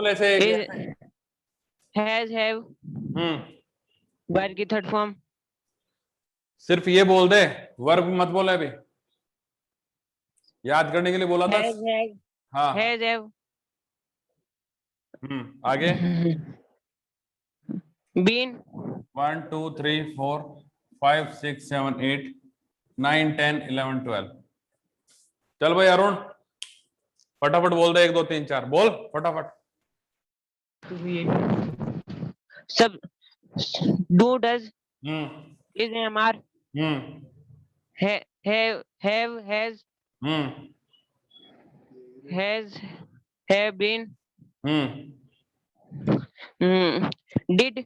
ऐसे has have verb की third form. सिर्फ ये बोल दे, वर्ब मत बोले अभी, याद करने के लिए बोला था। हाँ हैज हैव आगे। बीन 1 2 3 4 5 6 7 8 9 10 11 12। चल भाई अरुण फटाफट बोल दे, 1 2 3 4 बोल फटाफट। सब do does hmm is am are hmm have has have been did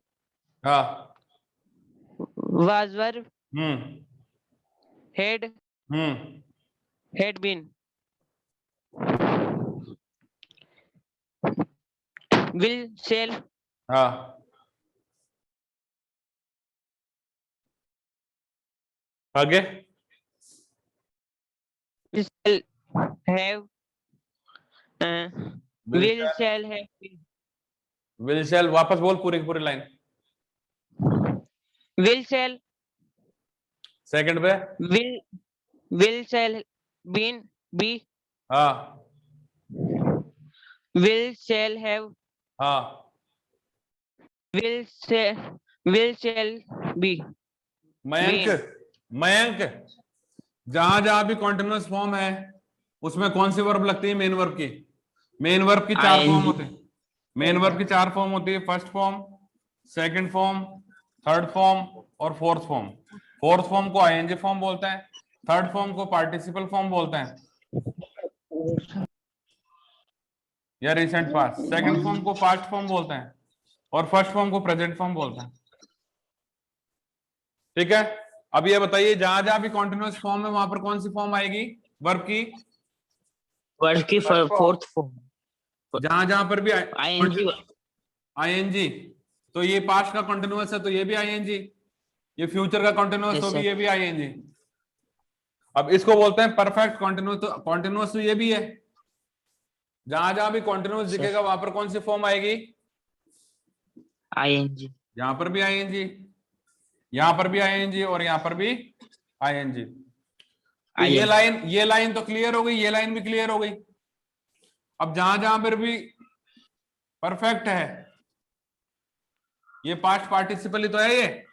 हाँ was verb had had been will shall हाँ आगे। shall have will shall have been will शैल वापस बोल पूरी पूरी लाइन। will shall सेकंड पे will shall been be हाँ will shall have हाँ will shall be Mayank Mayank जहां जहां भी कॉन्टिन्यूअस फॉर्म है उसमें कौन सी वर्ब लगती है? मेन वर्ब की। मेन वर्ब की 4 फॉर्म होते हैं। मेन वर्ब की 4 फॉर्म होती है, first form, second form, third form और फोर्थ फॉर्म। फोर्थ फॉर्म को आईएनजी फॉर्म बोलते हैं, थर्ड फॉर्म को पार्टिसिपल फॉर्म बोलते हैं या रिसेंट पास्ट, सेकंड फॉर्म को पास्ट फॉर्म बोलते हैं और फर्स्ट फॉर्म को प्रेजेंट फॉर्म बोलते हैं। ठीक है, अब ये बताइए जहां जहां भी कॉन्टिन्यूअस फॉर्म है वहां पर कौन सी फॉर्म आएगी वर्ब की? वर्ब की फोर्थ फॉर्म। जहां जहां पर भी आईएनजी आईएनजी, तो ये पास्ट का कॉन्टिन्यूअस है तो ये भी आईएनजी, ये फ्यूचर का कॉन्टिन्यूअस तो भी ये भी आईएनजी। अब इसको बोलते हैं परफेक्ट कॉन्टिन्यूअस। तो कॉन्टिन्यूअस तो ये भी है, जहां जहां भी कॉन्टिन्यूअस दिखेगा वहां पर कौन सी फॉर्म आएगी? आईएनजी। यहां पर भी आईएनजी, यहां पर भी आईएनजी और यहां पर भी आईएनजी। तो ये लाइन तो क्लियर हो गई, ये लाइन भी क्लियर हो गई। अब जहां जहां पर भी परफेक्ट है, ये पास्ट पार्टिसिपल ही तो है, ये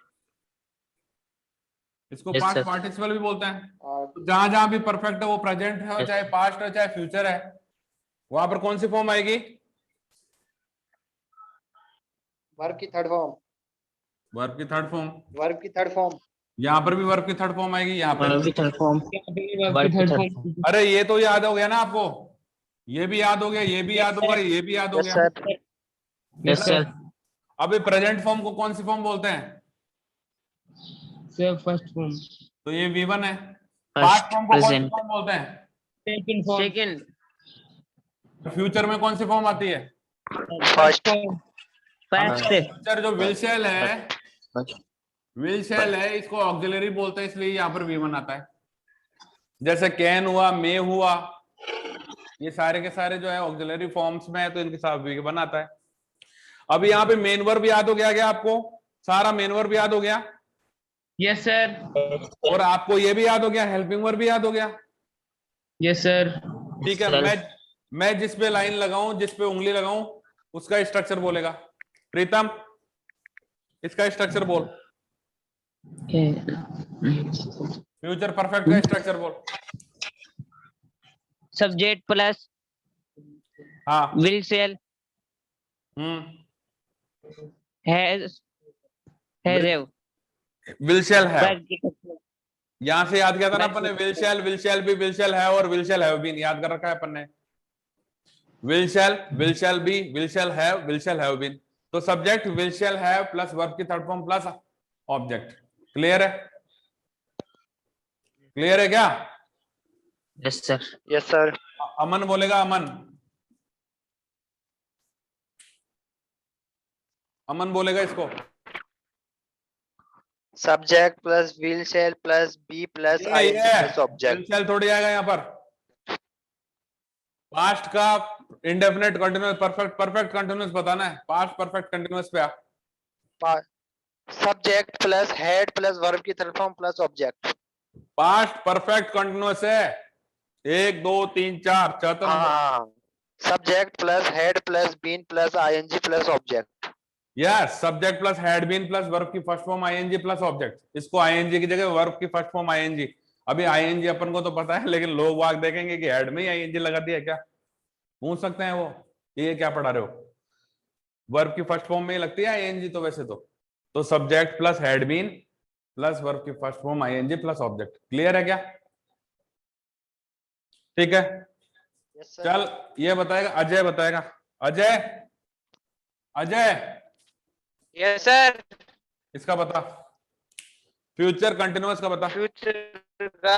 इसको पास्ट पार्टिसिपल भी बोलते हैं। तो जहां जहां भी परफेक्ट है वो प्रेजेंट है, चाहे पास्ट है चाहे फ्यूचर है, वहां पर कौन सी फॉर्म आएगी? वर्ब की थर्ड फॉर्म। वर्ब की थर्ड फॉर्म। वर्ब की थर्ड फॉर्म। यहाँ पर भी वर्ब की थर्ड फॉर्म आएगी, यहाँ पर भी थर्ड फॉर्म। अरे ये तो याद हो गया ना आपको, ये भी याद हो गया, ये भी याद होगा, ये भी याद हो गया। Yes sir. अभी प्रेजेंट फॉर्म को कौन सी फॉर्म बोलते हैं? Sir first form. तो ये V1 है। पास्ट फॉर्म को कौन सी फॉर्म बोलते हैं? सेकंड। फ्यूचर में कौन सी फॉर्म आती है? फर्स्ट। फ्यूचर जो विल शैल है, विल शैल है, इसको ऑक्सिलरी बोलते हैं, इसलिए यहाँ पर V1 आता है। जैसे कैन हुआ, मे हुआ, ये सारे के सारे जो है ऑक्सिलरी फॉर्म्स में है तो इनके साथ V1 आता है। अब यहाँ पे मेन वर्ब याद हो गया क्या आपको? सारा मेन वर्ब याद हो गया? Yes sir. और आपको ये भी याद हो गया, हेल्पिंग वर्ब भी याद हो गया? Yes sir. ठीक है, मैं जिस पे लाइन लगाऊं, जिस पे उंगली लगाऊं, उसका स्ट्रक्चर बोलेगा। प्रीतम इसका स्ट्रक्चर बोल, फ्यूचर परफेक्ट का स्ट्रक्चर बोल। सब्जेक्ट प्लस हाँ will shall has have will shall have. यहां से याद किया था ना अपन ने, will shall be, will shall have और विल शैल हैव बीन, याद कर रखा है अपन ने। Will shall be, will shall have been. तो subject will shall have plus verb की third form plus object. Clear है? क्लियर है क्या? Yes sir. Yes sir. Aman बोलेगा, अमन अमन बोलेगा इसको। Subject plus will shall plus be plus ING plus object. Will shall थोड़ी आएगा यहाँ पर, पास्ट का इंडेफिनेट कंटिन्यूअस परफेक्ट कंटिन्यूअस बताना है, पास्ट परफेक्ट कंटिन्यूअस पे आ। Subject plus had plus verb की third form plus object. Past perfect continuous है, 1 2 3 4 चौथा नंबर। हाँ, subject plus had plus been plus ING plus object. Yes, subject plus had been plus verb की first form ING plus object. इसको ING की जगह verb की फर्स्ट फॉर्म आईएनजी। अभी आईएनजी अपन को तो पता है, लेकिन लोग वाग देखेंगे कि हेड में ही आईएनजी लगा दिया क्या, पूछ सकते हैं वो ये क्या पढ़ा रहे हो, वर्ब की फर्स्ट फॉर्म में ही लगती है आईएनजी तो वैसे तो subject plus had been plus verb की first form ING plus object. Clear है क्या? ठीक है, यस सर। चल ये बताएगा अजय, बताएगा अजय। Ajay yes sir. इसका बता, फ्यूचर कंटिन्यूअस का बता। फ्यूचर का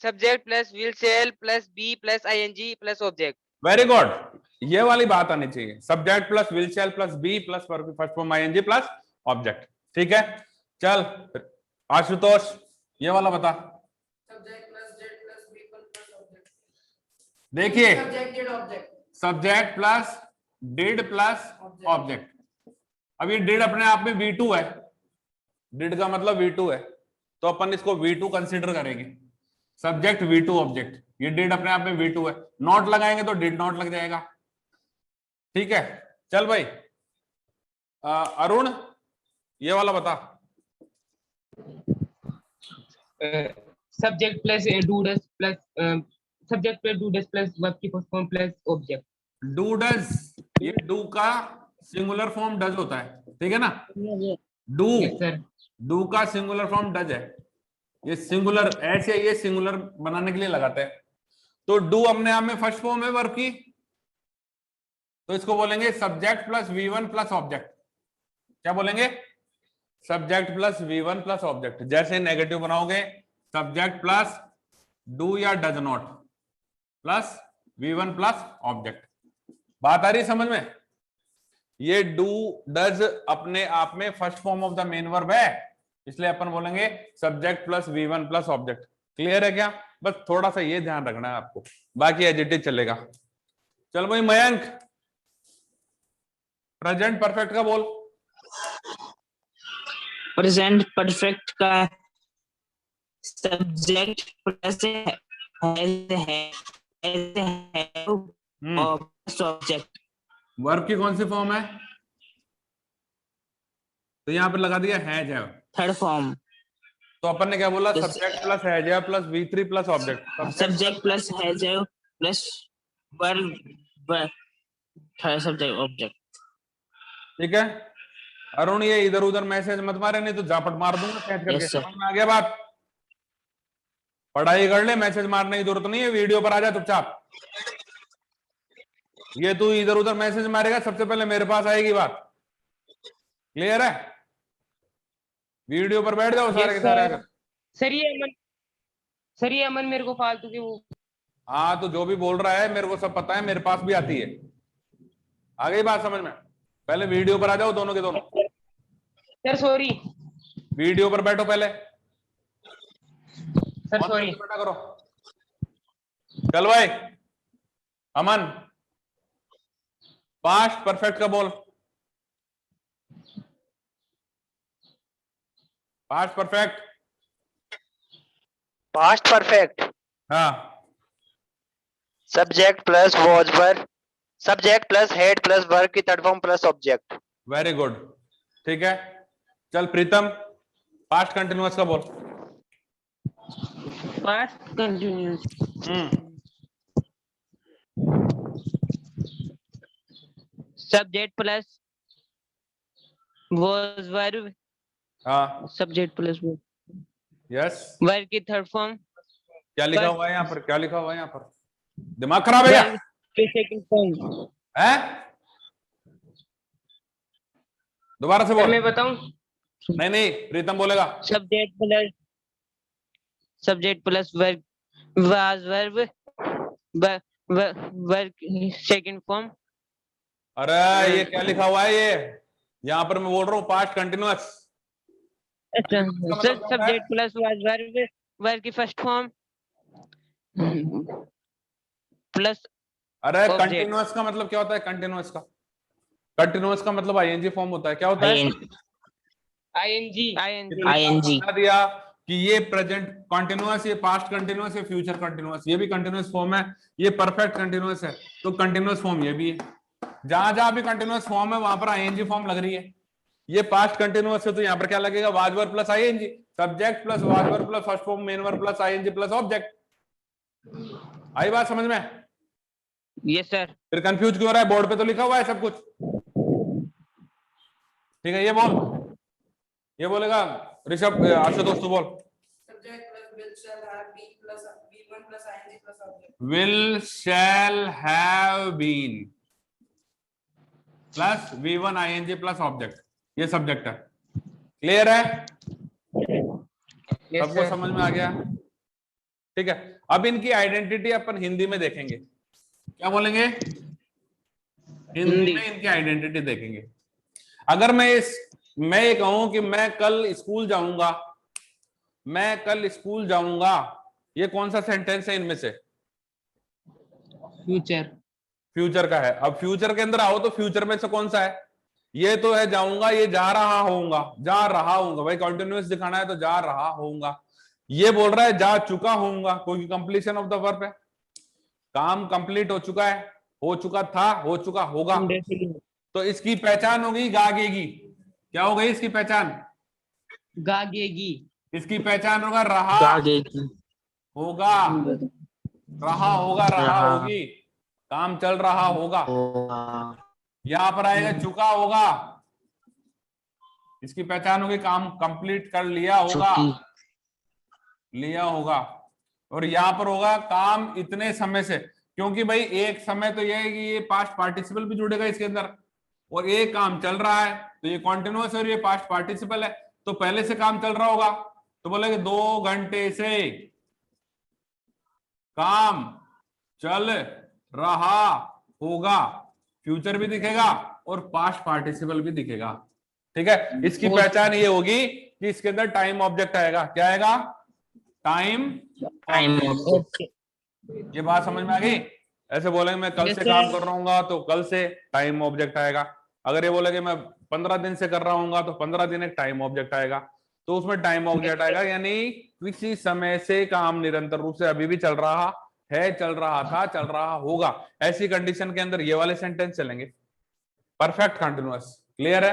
subject plus will shall plus be plus ING plus object. Very good, ये वाली बात आनी चाहिए, subject plus will shall plus be plus verb की first form ING plus object. ठीक है, चल आशुतोष ये वाला बता। Subject plus Z plus be plus object. देखिए, subject Z object. Subject plus did plus object. अब ये डिड अपने आप में V2 है, डिड का मतलब V2 है, तो अपन इसको V2 कंसीडर करेंगे। सब्जेक्ट V2 ऑब्जेक्ट, ये डिड अपने आप में V2 है, नॉट लगाएंगे तो डिड नॉट लग जाएगा। ठीक है, चल भाई अरुण ये वाला बता। Subject plus do does plus subject plus do does plus verb की first form plus object. Do does, ये डू का सिंगुलर फॉर्म डज होता है, ठीक है ना। Do, yes sir. डू का सिंगुलर फॉर्म डज है, ये सिंगुलर ऐसे ये सिंगुलर बनाने के लिए लगाते हैं। तो डू अपने आप में फर्स्ट फॉर्म है वर्ब की, तो इसको बोलेंगे subject plus V1 plus object. क्या बोलेंगे? Subject plus V1 plus object. जैसे नेगेटिव बनाओगे, सब्जेक्ट प्लस डू या does not plus V1 plus object. बात आ रही है समझ में? ये डू डज अपने आप में first form of the main verb है, इसलिए अपन बोलेंगे subject plus V1 plus object. Clear है क्या? बस थोड़ा सा ये ध्यान रखना है आपको, बाकी एज इट इज चलेगा। चल भाई मयंक, प्रेजेंट परफेक्ट का बोल। प्रेजेंट परफेक्ट का सब्जेक्ट प्लस ऑब्जेक्ट। वर्ब की कौन सी फॉर्म है? तो यहाँ पर लगा दिया हैज है, थर्ड फॉर्म। तो अपन ने क्या बोला? सब्जेक्ट प्लस हैज है plus V3 plus object. Subject plus has plus verb third subject object. ठीक है अरुण, ये इधर उधर मैसेज मत मारे, नहीं तो झापट मार दूंगा कैच करके। Yes, sir. समझ में आ गया बात? पढ़ाई कर ले, मैसेज मारने की जरूरत नहीं है, वीडियो पर आ जा चुपचाप। ये तू इधर उधर मैसेज मारेगा, सबसे पहले मेरे पास आएगी बात। क्लियर है? वीडियो पर बैठ जाओ सारे के सारे आकर। सर ये अमन मेरे को फालतू के वो। हाँ, तो जो भी बोल रहा है मेरे को सब पता है, मेरे पास भी आती है। आ गई बात समझ में? पहले वीडियो पर आ जाओ दोनों के दोनों। Sir sorry. वीडियो पर बैठो पहले। Sir sorry. बैठा करो। चल भाई अमन, पास्ट परफेक्ट का बोल। Past perfect. पास्ट परफेक्ट, हाँ, subject plus was were, subject plus had plus verb की third form plus object. Very good. ठीक है, चल प्रीतम, पास्ट कंटिन्यूअस का बोल। Past continuous. Subject plus was verb. हाँ, सब्जेक्ट प्लस यस। वर्ब की third form. क्या लिखा हुआ है यहाँ पर? क्या लिखा हुआ है यहाँ पर? दिमाग खराब है क्या? सेकंड फॉर्म है? दोबारा से बोल। मैं बताऊं? नहीं नहीं, प्रीतम बोलेगा। Subject plus verb was verb verb second form. अरे ये क्या लिखा हुआ है? ये यहाँ पर मैं बोल रहा हूँ past continuous. Subject plus was verb verb की फर्स्ट फॉर्म plus अरे Object. कंटिन्यूअस का मतलब क्या होता है? कंटिन्यूअस का मतलब आईएनजी फॉर्म होता है। क्या होता है? ing ING. बता दिया कि ये प्रेजेंट कंटिन्यूअस, ये पास्ट कंटिन्यूअस, ये फ्यूचर कंटिन्यूअस, ये भी कंटिन्यूअस फॉर्म है, ये परफेक्ट कंटिन्यूअस है, तो कंटिन्यूअस फॉर्म ये भी है। जहां जहां भी कंटिन्यूअस फॉर्म है वहां पर आईएनजी फॉर्म लग रही है। ये पास्ट कंटिन्यूअस है तो यहाँ पर क्या लगेगा? Was verb plus ING, subject plus was verb plus first form main verb plus ING plus object. आई बात समझ में? yes sir फिर कंफ्यूज क्यों हो रहा है? बोर्ड पे तो लिखा हुआ है सब कुछ। ठीक है, ये बोलेगा ऋषभ, आशुतोष तू बोल। Subject plus will shall have been plus V1 plus ing plus object. will shall have been plus V1 ing plus object, ये सब्जेक्ट है। क्लियर है? yes सबको sir समझ में आ गया? ठीक है, अब इनकी आइडेंटिटी अपन हिंदी में देखेंगे। क्या बोलेंगे? हिंदी में इनकी आइडेंटिटी देखेंगे। अगर मैं ये कहूं कि मैं कल स्कूल जाऊंगा, ये कौन सा सेंटेंस है इनमें से? फ्यूचर का है। अब फ्यूचर के अंदर आओ तो फ्यूचर में से कौन सा है? ये तो है जाऊंगा, ये जा रहा होऊंगा, भाई कंटिन्यूअस दिखाना है तो जा रहा होऊंगा। ये बोल रहा है जा चुका होऊंगा, क्योंकि कंप्लीशन ऑफ द वर्ब है, काम कंप्लीट हो चुका है, हो चुका था, हो चुका होगा। तो इसकी पहचान होगी गागेगी। क्या हो गई इसकी पहचान? गागेगी इसकी पहचान होगा रहा गागेगी. होगा, रहा होगा, रहा होगी, काम चल रहा होगा। यहां पर आएगा चुका होगा, इसकी पहचान होगी काम कंप्लीट कर लिया होगा, और यहां पर होगा काम इतने समय से, क्योंकि भाई एक समय तो यह है कि ये पास्ट पार्टिसिपल भी जुड़ेगा इसके अंदर, और एक काम चल रहा है तो ये कॉन्टिन्यूअस और ये पास्ट पार्टिसिपल है, तो पहले से काम चल रहा होगा, तो बोलेंगे 2 घंटे से काम चल रहा होगा। फ्यूचर भी दिखेगा और पास्ट पार्टिसिपल भी दिखेगा। ठीक है, इसकी पहचान ये होगी कि इसके अंदर टाइम ऑब्जेक्ट आएगा। क्या आएगा? टाइम। ये बात समझ में आ गई? ऐसे बोलेंगे मैं कल से काम कर रहा हूँ तो कल से टाइम ऑब्जेक्ट आएगा। अगर ये बोलेगे मैं 15 दिन से कर रहा हूँ तो 15 दिन एक टाइम ऑब्जेक्ट आएगा, तो उसमें टाइम ऑब्जेक्ट आएगा, यानी किसी समय से काम निरंतर रूप से अभी भी चल रहा है, चल रहा था, चल रहा होगा। ऐसी कंडीशन के अंदर ये वाले सेंटेंस चलेंगे, परफेक्ट कंटिन्यूअस। क्लियर है?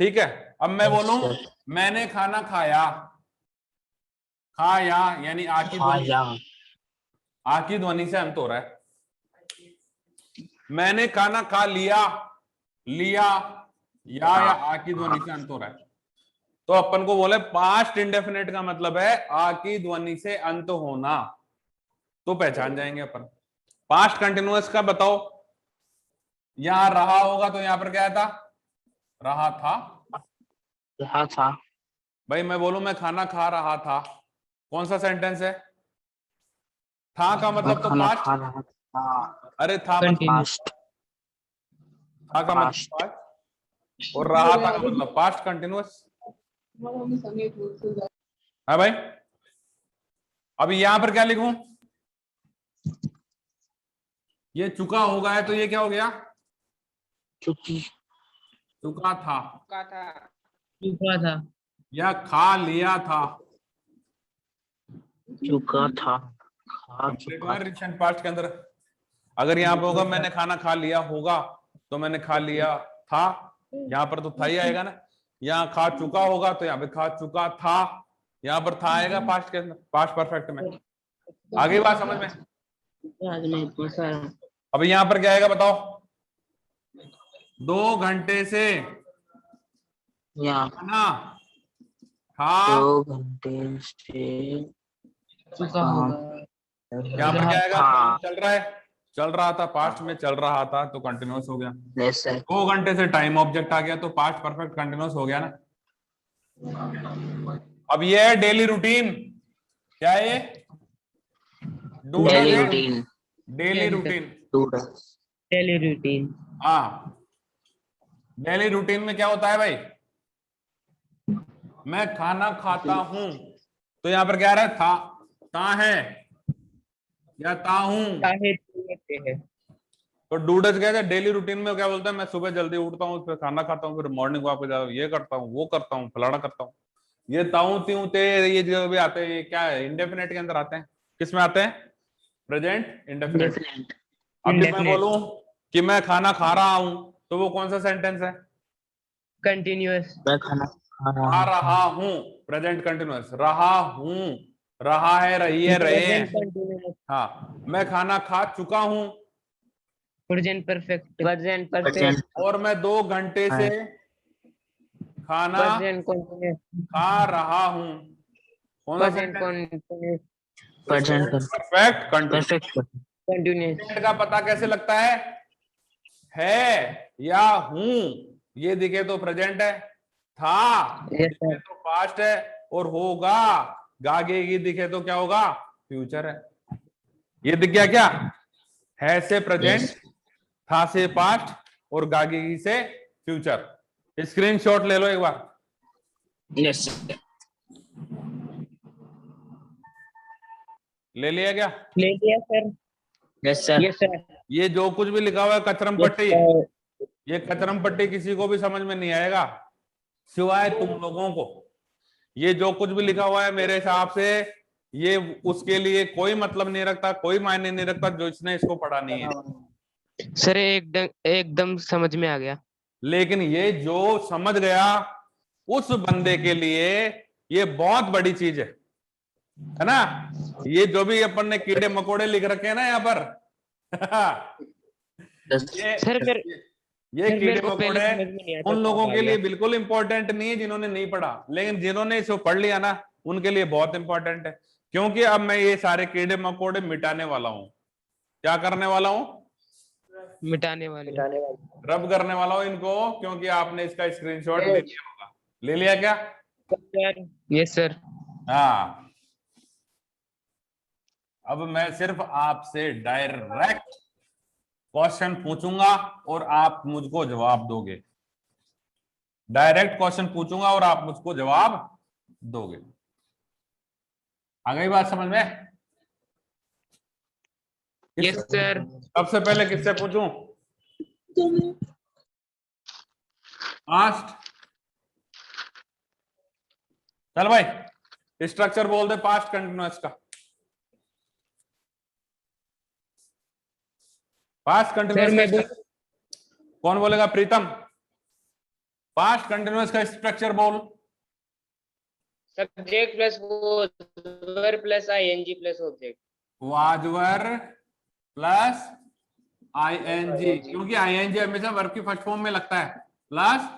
ठीक है, अब मैं बोलूं मैंने खाना खाया, यानी आ की ध्वनि से अंत हो रहा है। मैंने खाना खा लिया, या आ की ध्वनि से अंत हो रहा है, तो अपन को बोले पास्ट इंडेफिनेट का मतलब है आ की ध्वनि से अंत होना, तो पहचान जाएंगे अपन। पास्ट कंटिन्यूअस का बताओ, यहां रहा होगा तो यहां पर क्या था? रहा था। भाई मैं बोलूं मैं खाना खा रहा था, कौन सा सेंटेंस है? था का मतलब तो पास्ट, अरे था का मतलब पास्ट, और रहा था का मतलब पास्ट कंटिन्यूअस है भाई। अब यहां पर क्या लिखूं? ये चुका होगा है तो ये क्या हो गया? चुका था, या खा लिया था, रिसेंट पास्ट के अंदर। अगर यहाँ पे होगा मैंने खाना खा लिया होगा तो मैंने खा लिया था, यहाँ पर तो था ही आएगा ना। यहाँ खा चुका होगा तो यहाँ पे खा चुका था, यहाँ पर था आएगा पास्ट के अंदर, पास्ट परफेक्ट में। आगे बात समझ में? अब यहाँ पर क्या आएगा बताओ? 2 घंटे से खाना खा, 2 घंटे से यहाँ पर क्या आएगा? चल रहा है, चल रहा था, पास्ट में चल रहा था तो कंटिन्यूअस हो गया। 2 घंटे से टाइम ऑब्जेक्ट आ गया तो पास्ट परफेक्ट कंटिन्यूअस हो गया ना। अब ये है डेली रूटीन। क्या है ये? Daily routine. Daily routine. हाँ, डेली रूटीन में क्या होता है भाई? मैं खाना खाता हूं तो यहां पर क्या रहा है? था है, या ता हूं। चाहे होते हैं। तो डूडज क्या है, डेली रूटीन में क्या बोलता है, मैं सुबह जल्दी उठता हूँ, फिर खाना खाता हूँ, फिर मॉर्निंग वॉक पे जाता हूँ, ये करता हूँ, वो करता हूँ, फलाना करता हूँ। ये ताऊ त्यों ते, ये जो भी आते हैं, ये क्या है, इंडेफिनेट के अंदर आते हैं। किस में आते हैं? Present indefinite. Definite. अभी मैं Indefinite. बोलूं कि मैं खाना खा रहा हूं, तो वो कौन सा सेंटेंस है? Continuous. मैं खाना खा रहा खा हूँ। रहा हूं, प्रेजेंट कंटिन्यूअस। रहा हूं, रहा है, रही है, रहे हैं। Present continuous. हाँ, मैं खाना खा चुका हूं, Present perfect. Present Present. और मैं 2 घंटे से खाना Present continuous. खा रहा हूं। कौन सा Present sentence? continuous. Present. Perfect continuous. Perfect. Continuous. का पता कैसे लगता है या हूं, ये दिखे तो प्रेजेंट है, था Yes, दिखे sir. तो पास्ट है, और होगा गागेगी दिखे तो क्या होगा? फ्यूचर है। ये दिख गया क्या? है से प्रेजेंट, Yes. था से पास्ट, और गागेगी से फ्यूचर। स्क्रीनशॉट ले लो एक बार। Yes. ले लिया sir. Sir. Yes, sir. Yes, sir. ये जो कुछ भी लिखा हुआ है कचरम Yes, पट्टी, sir. ये कचरम पट्टी किसी को भी समझ में नहीं आएगा सिवाय तुम लोगों को। ये जो कुछ भी लिखा हुआ है मेरे हिसाब से ये उसके लिए कोई मतलब नहीं रखता, कोई मायने नहीं रखता जो इसने इसको पढ़ा नहीं है। सर एकदम समझ में आ गया। लेकिन ये जो समझ गया उस बंदे के लिए ये बहुत बड़ी चीज है ना। ये जो भी अपन ने कीड़े मकोड़े लिख रखे हैं ना यहाँ पर Yes. सर ये कीड़े मेरे को पहले मकोड़े समझ में नहीं आता उन था, लोगों आ के लिए गया। बिल्कुल इंपॉर्टेंट नहीं है जिन्होंने नहीं पढ़ा, लेकिन जिन्होंने इसको पढ़ लिया ना उनके लिए बहुत इंपॉर्टेंट है। क्योंकि अब मैं ये सारे कीड़े मकोड़े मिटाने वाला हूं। क्या करने वाला हूं? मिटाने वाले। रब करने वाला हूं इनको, क्योंकि आपने इसका स्क्रीनशॉट ले लिया होगा। ले लिया क्या? Sir yes sir. हाँ, अब मैं सिर्फ आपसे डायरेक्ट क्वेश्चन पूछूंगा और आप मुझको जवाब दोगे। डायरेक्ट क्वेश्चन पूछूंगा और आप मुझको जवाब दोगे। आ गई बात समझ में? Yes sir. सबसे पहले किससे पूछूं? पास्ट। चल भाई स्ट्रक्चर बोल दे पास्ट कंटिन्यूअस का। पास्ट कंटिन्यूअस का कौन बोलेगा? प्रीतम। पास्ट कंटिन्यूअस का स्ट्रक्चर बोल। Subject plus verb plus ING plus object. Was were plus ING, क्योंकि आईएनजी हमेशा वर्ब की फर्स्ट फॉर्म में लगता है, प्लस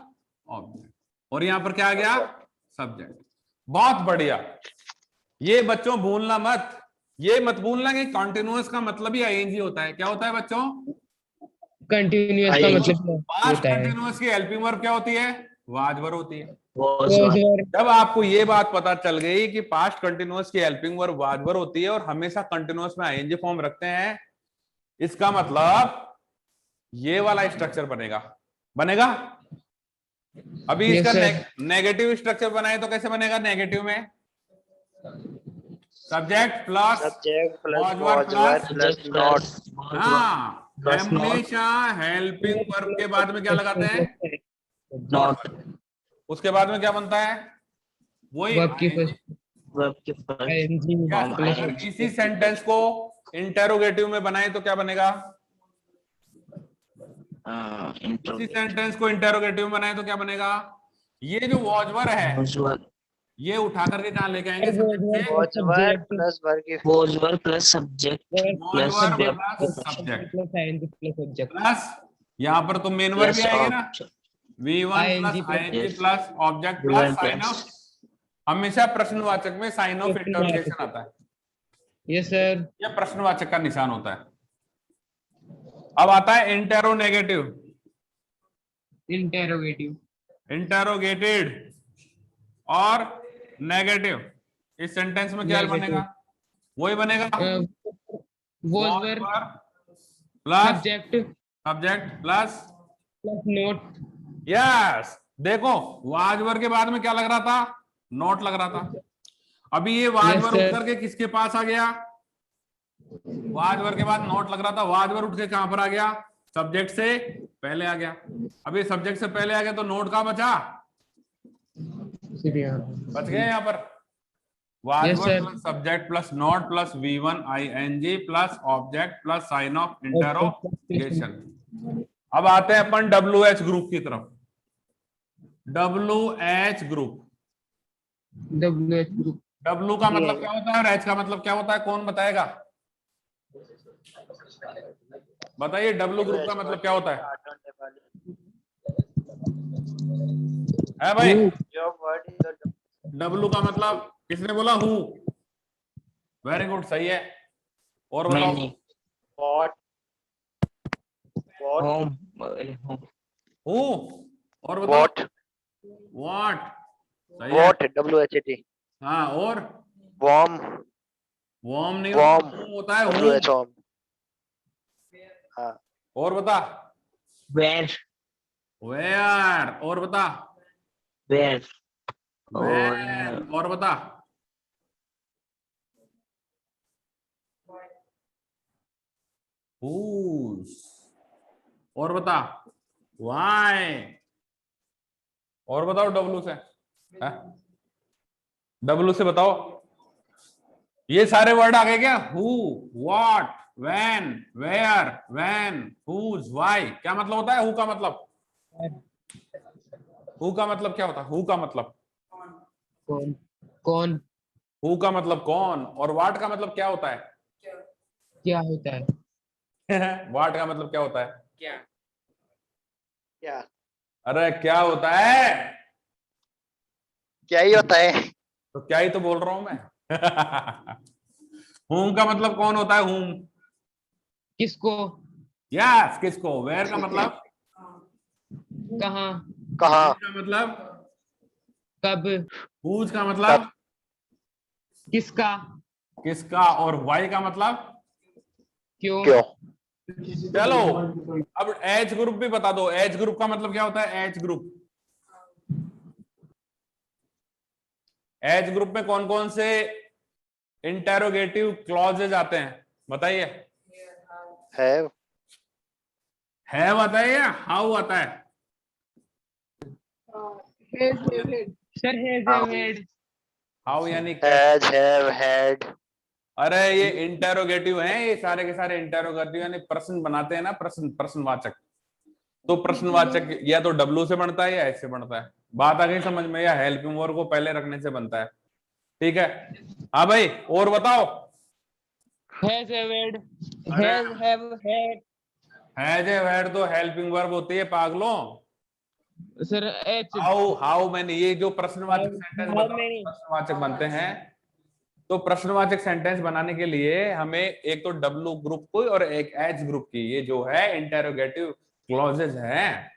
ऑब्जेक्ट, और यहां पर क्या आ गया? सब्जेक्ट। बहुत बढ़िया। ये बच्चों भूलना मत, ये मत भूलना कि कॉन्टिन्यूअस का मतलब ही आईएनजी होता है। क्या होता है बच्चों? कंटिन्यूअस का मतलब पास्ट होता है कंटिन्यूअस की हेल्पिंग वर्ब क्या होती है? वाजवर होती है। Was one. जब आपको ये बात पता चल गई कि पास्ट कंटिन्यूअस की हेल्पिंग वर्ब वाजवर होती है और हमेशा कंटिन्यूअस में आईएनजी फॉर्म रखते हैं, इसका मतलब ये वाला स्ट्रक्चर बनेगा। बनेगा? अभी Yes, इसका sir. नेगेटिव स्ट्रक्चर बनाए तो कैसे बनेगा? नेगेटिव में subject plus वाजवर plus Subject plus. Was one. हाँ, Plus not. हमेशा हेल्पिंग वर्ब के बाद में क्या लगाते हैं? Not. उसके बाद में क्या बनता है? वही वर्ब की फर्स्ट Verb के first. ING form plus ING. इसी सेंटेंस को इंटेरोगेटिव में बनाए तो क्या बनेगा? इसी Interrogate. सेंटेंस को इंटेरोगेटिव में बनाए तो क्या बनेगा? ये जो वाजवर है Was one. ये उठा करके कहां लेके आएंगे? सब्जेक्ट वॉचवर प्लस वर्ब की Was one plus subject plus was were verb. Plus subject plus ING plus object plus यहाँ पर तो मेन वर्ब भी Plus आएगी ना, object. V1 ING plus plus ING yes. Plus object V1 plus sign plus. Of. हमेशा प्रश्नवाचक में sign of interrogation आता है। यस सर। यह प्रश्नवाचक का निशान होता है। अब आता है इंटेरोनेगेटिव। इंटेरोगेटिव इंटेरोगेटेड और नेगेटिव। इस सेंटेंस में क्या Negative. बनेगा? वही बनेगा was were plus subject subject plus plus not. Yes. देखो वाजवर के बाद में क्या लग रहा था? नोट लग रहा था। अभी ये वाजवर sir. उठ करके किसके पास आ गया? वाजवर के बाद नॉट लग रहा था, वाजवर उठ के कहां पर आ गया, सब्जेक्ट से पहले आ गया। अभी सब्जेक्ट से पहले आ गया तो नोट कहां बचा, बच गए यहाँ पर, वाजवर sir. Plus subject plus note plus V1 ING plus object plus sign of interrogation. अब आते हैं अपन WH ग्रुप की तरफ। WH group, WH group. W का मतलब क्या होता है और H का मतलब क्या होता है, कौन बताएगा, बताइए W ग्रुप का मतलब क्या होता है भाई? W का मतलब किसने बोला, हु, वेरी गुड, सही है। और बताओ, Many. What? Home. हु, और बताओ, What? व्हाट, सही है। What? WHAT. हाँ, और Warm. वार्म नहीं Warm. होता, who होता है who। WH warm. हाँ। और बता, Where. वेयर, और बता, Where. when, और बता, whose, और बता, why, और बताओ W से, W से बताओ, ये सारे वर्ड आ गए क्या, who, what, when, where, when, whose, why, क्या मतलब होता है हु का मतलब, हु का मतलब क्या होता है, हु का मतलब, कौन, कौन, हु का मतलब कौन, और व्हाट का मतलब क्या होता है, क्या होता है, व्हाट का मतलब क्या होता है, क्या? क्या? अरे क्या होता है, क्या ही होता है? तो क्या ही तो बोल रहा हूं मैं। हुम का मतलब कौन होता है, हुम, किसको, यस, किसको, वेयर का मतलब, कहाँ, कहाँ? का मतलब, कब, हुज का मतलब, किसका, किसका, और वाई का मतलब, क्यों, क्यों? चलो अब एच ग्रुप भी बता दो, एच ग्रुप का मतलब क्या होता है, एच ग्रुप, एच ग्रुप में कौन कौन से इंटेरोगेटिव क्लॉजेज आते हैं, बताइए, Have. है बताइए, हाउ आता है, सर हैज हैड, हाउ यानी कैसे, Has, have, had. अरे ये इंटेरोगेटिव हैं, ये सारे के सारे इंटेरोगेटिव यानी प्रश्न बनाते हैं ना, प्रश्न, प्रश्नवाचक, तो प्रश्नवाचक या तो W से बनता है या H से बनता है, बात आ गई समझ में, या हेल्पिंग वर्ब को पहले रखने से बनता है, ठीक है। हाँ भाई, और बताओ, हैज हैड, अरे हैव हैड, हैज हैड तो हेल्पिंग वर्ब होती है पागलों, सर एच, हाउ मैनी, ये जो प्रश्नवाचक सेंटेंस how बताओ, many? प्रश्नवाचक बनते हैं, तो प्रश्नवाचक सेंटेंस बनाने के लिए हमें एक तो W ग्रुप को और एक H ग्रुप की, ये जो है इंटेरोगेटिव क्लॉजेज हैं,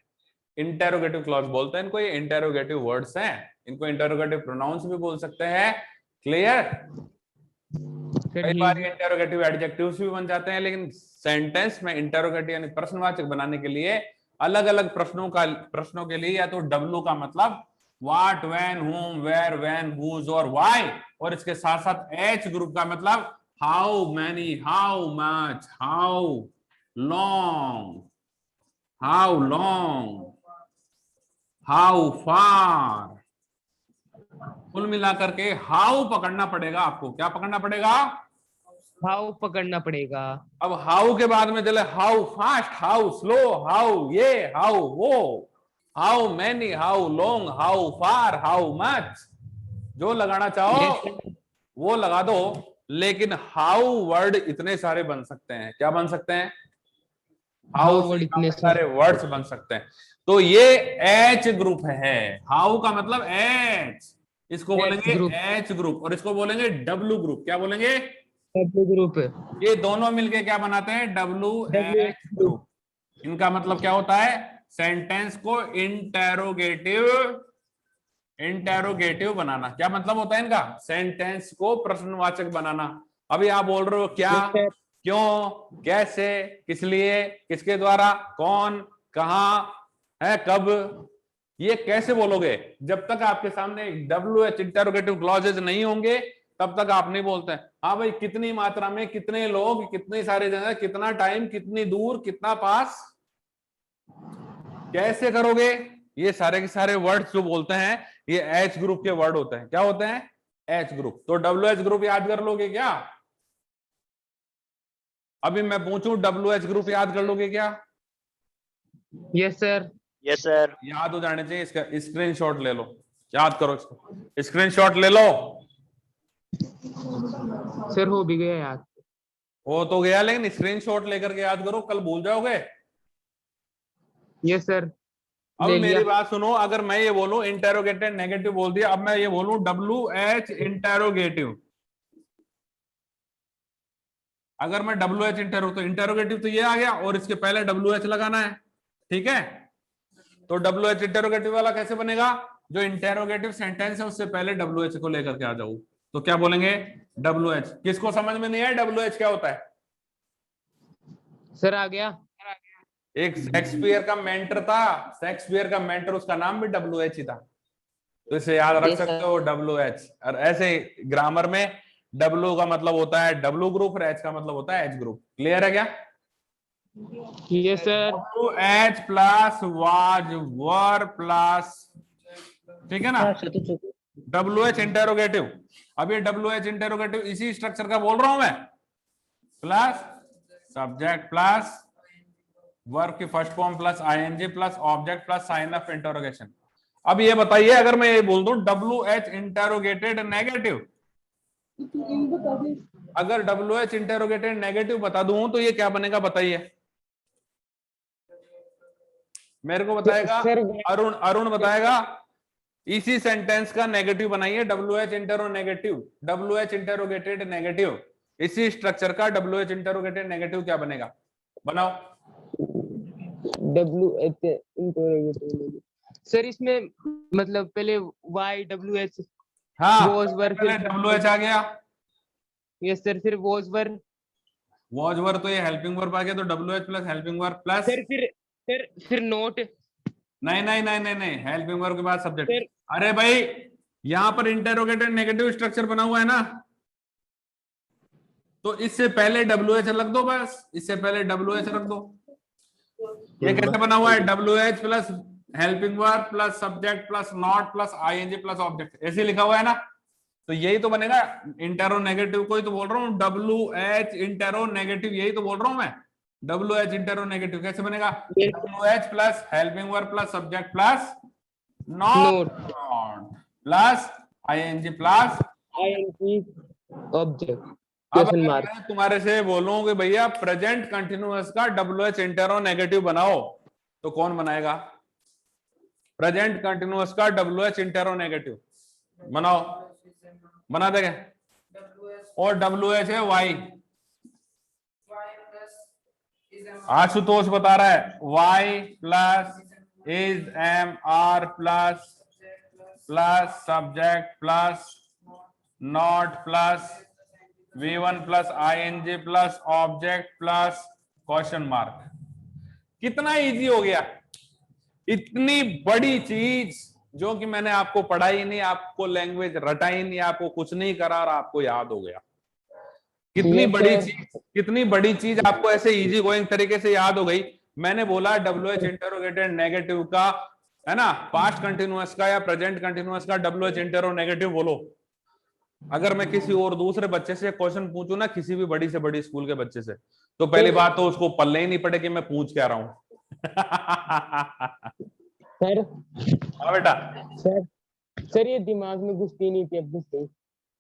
इंटेरोगेटिव क्लॉज बोलते हैं इनको, ये इंटेरोगेटिव वर्ड्स हैं, इनको इंटेरोगेटिव प्रोनाउंस भी बोल सकते हैं, क्लियर। कई बार इंटेरोगेटिव एडजेक्टिव्स भी बन जाते हैं, लेकिन सेंटेंस में इंटेरोगेटिव यानी प्रश्नवाचक बनाने के लिए अलग अलग प्रश्नों के लिए या तो W का मतलब what, when, whom, where, when, whose और why, और इसके साथ साथ H ग्रुप का मतलब how many, how much, how long, how far, कुल मिलाकर के हाउ पकड़ना पड़ेगा आपको, क्या पकड़ना पड़ेगा, हाउ पकड़ना पड़ेगा, अब हाउ के बाद में चले how fast, how slow, how ये, हाउ वो, how many, how long, how far, how much, जो लगाना चाहो वो लगा दो, लेकिन हाउ वर्ड इतने सारे बन सकते हैं, क्या बन सकते हैं, हाउ वर्ड से इतने काफी सारे वर्ड्स बन सकते हैं, तो ये एच ग्रुप है, हाउ का मतलब एच, इसको बोलेंगे ग्रुप, एच ग्रुप, और इसको बोलेंगे डब्ल्यू ग्रुप, क्या बोलेंगे, ग्रुप, ये दोनों मिलके क्या बनाते हैं, डब्ल्यू एच ग्रुप, इनका मतलब क्या होता है, सेंटेंस को इंटेरोगेटिव बनाना, क्या मतलब होता है इनका, सेंटेंस को प्रश्नवाचक बनाना। अभी आप बोल रहे हो क्या, क्यों, कैसे, किस लिए, किसके द्वारा, कौन, कहां है, कब, ये कैसे बोलोगे, जब तक आपके सामने WH इंटेरोगेटिव क्लॉजेज नहीं होंगे तब तक आप नहीं बोलते हैं हाँ भाई कितनी मात्रा में, कितने लोग, कितनी सारी जगह, कितना टाइम, कितनी दूर, कितना पास, कैसे करोगे? ये सारे के सारे वर्ड्स जो बोलते हैं ये एच ग्रुप के वर्ड होते हैं। क्या होते हैं? H group. तो डब्ल्यू एच ग्रुप याद कर लोगे क्या? अभी मैं पूछूं डब्ल्यू एच ग्रुप याद कर लोगे क्या? Yes, sir. Yes, sir. याद हो जाने चाहिए। इसका स्क्रीनशॉट ले लो, याद करो इसको, स्क्रीनशॉट ले लो। सर हो भी गया याद। हो तो गया, लेकिन स्क्रीनशॉट लेकर के याद करो, कल भूल जाओगे। Yes sir. अब ले मेरी लिया। बात सुनो, अगर मैं ये बोलूं इंटेरोगेटेड नेगेटिव बोल दिया, अब मैं ये बोलूं डब्ल्यू एच इंटेरोगेटिव, अगर मैं डब्ल्यू एच तो इंटेरोगेटिव तो ये आ गया और इसके पहले डब्ल्यू एच लगाना है, ठीक है? तो डब्ल्यू एच इंटेरोगेटिव वाला कैसे बनेगा? जो इंटेरोगेटिव सेंटेंस है उससे पहले डब्ल्यू एच को लेकर के आ जाओ, तो क्या बोलेंगे? W H. किसको समझ में नहीं आया डब्ल्यू एच क्या होता है? सर आ गया। एक शेक्सपियर का मेंटर था, शेक्सपियर का मेंटर, उसका नाम भी डब्ल्यू एच ही था, तो इसे याद रख Yes, sir. सकते हो डब्ल्यू एच। और ऐसे ग्रामर में डब्ल्यू का मतलब होता है डब्ल्यू ग्रुप और एच का मतलब होता है एच ग्रुप। क्लियर है क्या? Yes sir. W H plus was were plus, ठीक है ना? W H interrogative. अब ये डब्ल्यू एच इंटेरोगेटिव इसी स्ट्रक्चर का बोल रहा हूं मैं, प्लस सब्जेक्ट प्लस वर्ब की first form plus ING plus object plus sign of interrogation. अब ये बताइए, अगर मैं ये बोल दूं डब्ल्यू एच इंटेरोगेटेड नेगेटिव, अगर डब्ल्यू एच इंटेरोगेटेड नेगेटिव बता दूं तो ये क्या बनेगा बताइए? मेरे को बताएगा सर अरुण, अरुण बताएगा। इसी सेंटेंस का नेगेटिव बनाइए, W H intero negative, W H interrogated negative, इसी स्ट्रक्चर का डब्ल्यू एच इंटेरोगेटेड नेगेटिव क्या बनेगा? बनाओ। WH सर इसमें मतलब पहले YWH हाँ, Was were पहले डब्ल्यू एच आ गया, यस सर, फिर was were वॉज वर, तो ये हेल्पिंग वर्ब आ गया, तो W H plus helping verb plus, sir फिर नोट नहीं नहीं नहीं नहीं नहीं, हेल्पिंग वर्ब के बाद सब्जेक्ट। सर। अरे भाई यहां पर इंटेरोगेटेड नेगेटिव स्ट्रक्चर बना हुआ है ना, तो इससे पहले डब्ल्यू एच रख दो, बस इससे पहले डब्ल्यू एच रख दो। ये कैसे बना हुआ है? W H plus helping verb plus subject plus not plus ING plus object, ऐसे लिखा हुआ है ना, तो यही तो बनेगा। इंटेरो नेगेटिव को ही तो बोल रहा हूँ, डब्ल्यू एच इंटेरो नेगेटिव, यही तो बोल रहा हूं मैं। डब्ल्यू एच इंटेरो नेगेटिव कैसे बनेगा? W H plus helping verb plus subject plus not plus ING plus ING object. अब क्वेश्चन अगर मार्क। मैं तुम्हारे से बोलूं कि भैया प्रेजेंट कंटिन्यूअस का डब्ल्यू एच इंटेरो नेगेटिव बनाओ, तो कौन बनाएगा? प्रेजेंट कंटिन्यूअस का डब्ल्यू एच इंटेरो नेगेटिव बनाओ, बना देंगे। और डब्ल्यू एच है वाई, आशुतोष बता रहा है why plus is am are plus plus subject plus not plus V1 plus ING plus object plus question mark. कितना इजी हो गया! इतनी बड़ी चीज जो कि मैंने आपको पढ़ाई नहीं, आपको लैंग्वेज रटाई नहीं, आपको कुछ नहीं करा और आपको याद हो गया। कितनी बड़ी चीज, कितनी बड़ी चीज आपको ऐसे इजी गोइंग तरीके से याद हो गई। मैंने बोला डब्ल्यू एच इंटरोगेटेड नेगेटिव का, है ना, पास्ट कंटिन्यूअस का या प्रेजेंट कंटिन्यूअस का डब्ल्यू एच इंटरो नेगेटिव बोलो। अगर मैं किसी और दूसरे बच्चे से क्वेश्चन पूछूं ना, किसी भी बड़ी से बड़ी स्कूल के बच्चे से, तो पहली बात तो उसको पल्ले ही नहीं पड़े कि मैं पूछ क्या रहा हूं। सर हाँ बेटा, सर ये दिमाग में घुसती नहीं थी, अब घुसती।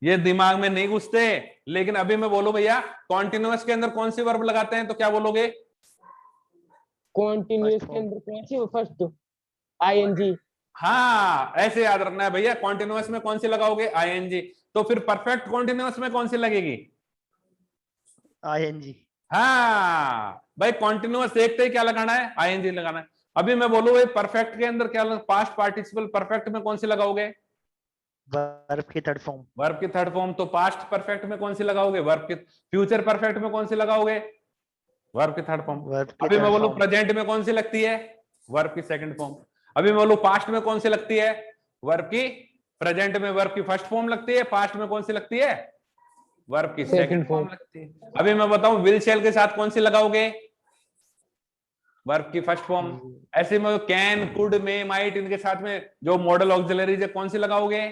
ये दिमाग में नहीं घुसते, लेकिन अभी मैं बोलो भैया कॉन्टिन्यूअस के अंदर कौन सी वर्ब लगाते हैं, तो क्या बोलोगे? कॉन्टिन्यूअस के अंदर कौन सी? First ING। हाँ, ऐसे याद रखना है भैया। कॉन्टिन्यूअस में कौन सी लगाओगे? ING। तो फिर परफेक्ट कॉन्टिन्यूअस में कौन सी लगेगी? ING। हाँ भाई, कॉन्टिन्यूअस देखते ही क्या लगाना है? ING लगाना है। अभी मैं बोलूं भाई परफेक्ट के अंदर क्या, पास्ट पार्टिसिपल परफेक्ट में कौन सी लगाओगे? वर्ब की थर्ड फॉर्म। वर्ब की थर्ड फॉर्म। तो पास्ट परफेक्ट में कौन सी लगाओगे? वर्ब की। फ्यूचर परफेक्ट में कौन सी लगाओगे? वर्ब की थर्ड फॉर्म। अभी मैं बोलूं प्रेजेंट में कौन सी लगती है? वर्ब की सेकंड फॉर्म। अभी मैं बोलूं पास्ट में कौन सी लगती है? वर्ब की प्रेजेंट में वर्ब की फर्स्ट फॉर्म लगती है, पास्ट में कौन सी लगती है? वर्ब की सेकंड फॉर्म लगती है। अभी मैं बताऊं विल शैल के साथ कौन सी लगाओगे? वर्ब की फर्स्ट फॉर्म। ऐसे में कैन, कुड, मे, माइट, इनके साथ में जो मॉडल ऑक्सिलरीज है कौन सी लगाओगे?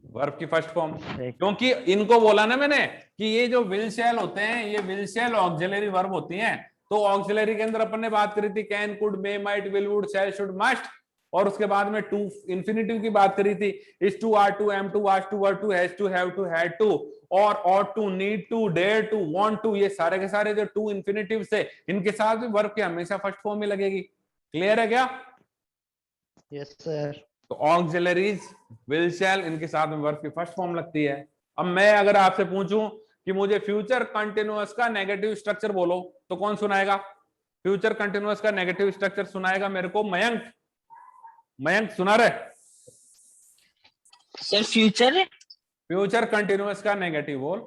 वर्ब की फर्स्ट फॉर्म। क्योंकि इनको बोला ना मैंने कि ये जो विल शैल होते हैं ये विल शैल ऑक्सिलरी वर्ब होती हैं। तो ऑक्सिलरी के अंदर अपन ने बात करी थी can, could, may, might, will, would, shall, should, must, और उसके बाद में टू इंफिनिटिव की बात करी थी, is to, are to, am to, was to, were to, has to, have to, had to, और ought to, need to, dare to, want to, ये सारे के सारे जो टू इंफिनिटिव है इनके साथ भी वर्ब की हमेशा फर्स्ट फॉर्म में लगेगी। क्लियर है क्या? Yes sir. तो ऑक्सिलरीज, विल शैल, इनके साथ में वर्ब की फर्स्ट फॉर्म लगती है। अब मैं अगर आपसे पूछूं कि मुझे फ्यूचर कंटिन्यूअस का नेगेटिव स्ट्रक्चर बोलो तो कौन सुनाएगा? फ्यूचर कंटिन्यूअस का नेगेटिव स्ट्रक्चर सुनाएगा मेरे को मयंक। मयंक सुना रहे? सर फ्यूचर कंटिन्यूअस का नेगेटिव बोल।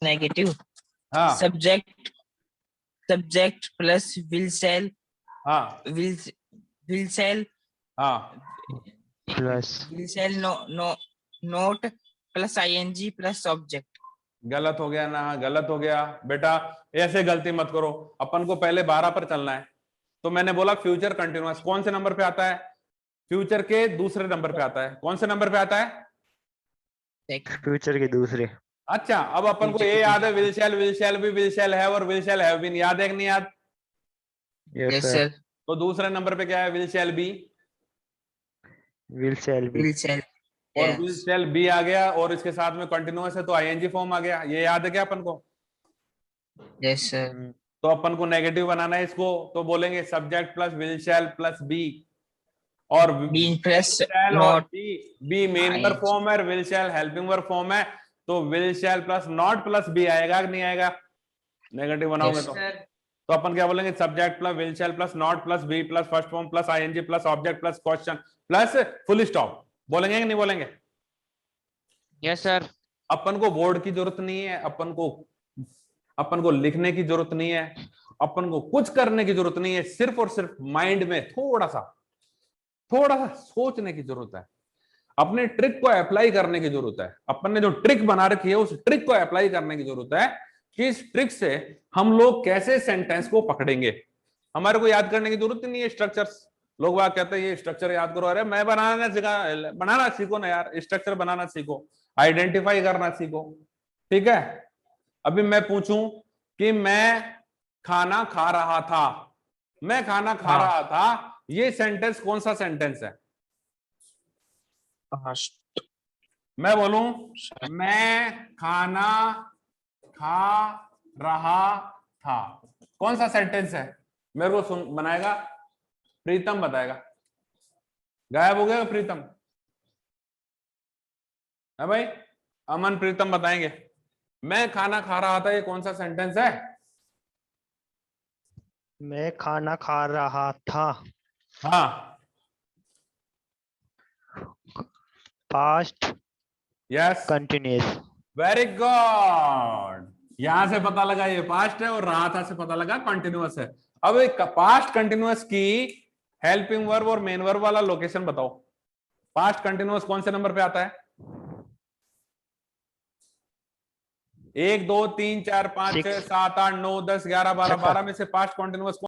नेगेटिव। हाँ सब्जेक्ट प्लस विल शैल। हाँ विल शैल हाँ plus will shall not plus ING plus object. गलत हो गया ना? गलत हो गया बेटा, ऐसे गलती मत करो। अपन को पहले 12 पर चलना है। तो मैंने बोला फ्यूचर कंटिन्यूअस कौन से नंबर पे आता है? फ्यूचर के दूसरे नंबर पे आता है। कौन से नंबर पे आता है? फ्यूचर के दूसरे। अच्छा, अब अपन को ये याद है विल शैल भी, विल शैल हैव और विल शैल हैव बीन, याद है कि नहीं याद? Yes sir. तो दूसरे नंबर पे क्या है? Will shall be. विल शैल और विल शैल बी आ गया और इसके साथ में कंटिन्यूअस है तो आईएनजी फॉर्म आ गया। ये याद है क्या अपन को? Yes sir. तो अपन को नेगेटिव बनाना है इसको, तो बोलेंगे subject plus will shall plus be, और be plus not. Be main verb form है, will shall helping verb form है, तो will shall plus not plus be आएगा कि नहीं आएगा? नेगेटिव बनाओगे तो अपन क्या बोलेंगे? Subject plus will shall plus not plus be plus first form plus ING plus object plus question plus full stop. बोलेंगे कि नहीं बोलेंगे? Yes sir. अपन को बोर्ड की जरूरत नहीं है, अपन को लिखने की जरूरत नहीं है, अपन को कुछ करने की जरूरत नहीं है, सिर्फ और सिर्फ माइंड में थोड़ा सा सोचने की जरूरत है, अपने ट्रिक को अप्लाई करने की जरूरत है। अपन ने जो ट्रिक बना रखी है उस ट्रिक को अप्लाई करने की जरूरत है कि इस ट्रिक से हम लोग कैसे सेंटेंस को पकड़ेंगे। हमारे को याद करने की जरूरत नहीं है स्ट्रक्चर्स। लोग बात कहते हैं ये स्ट्रक्चर याद करो, अरे मैं बनाना सीखो ना यार, स्ट्रक्चर बनाना सीखो, आइडेंटिफाई करना सीखो। ठीक है, अभी मैं पूछूं कि मैं खाना खा रहा था, ये सेंटेंस कौन सा सेंटेंस है? मैं बोलूं मैं खाना खा रहा था, कौन सा सेंटेंस है? मेरे को बनाएगा प्रीतम, बताएगा। गायब हो गया प्रीतम? है भाई? अमन, प्रीतम बताएंगे। मैं खाना खा रहा था, ये कौन सा सेंटेंस है? मैं खाना खा रहा था। हाँ, past yes, continuous. Very good. यहां से पता लगा ये पास्ट है और रहा था से पता लगा कंटिन्यूअस है। अब एक पास्ट कंटिन्यूअस की हेल्पिंग वर्ब और मेन वर्ब वाला लोकेशन बताओ। पास्ट कंटिन्यूअस कौन से नंबर पे आता है? 1 2 3 4 5 6 7 8 9 10 11 12 में से पास्ट कंटिन्यूअस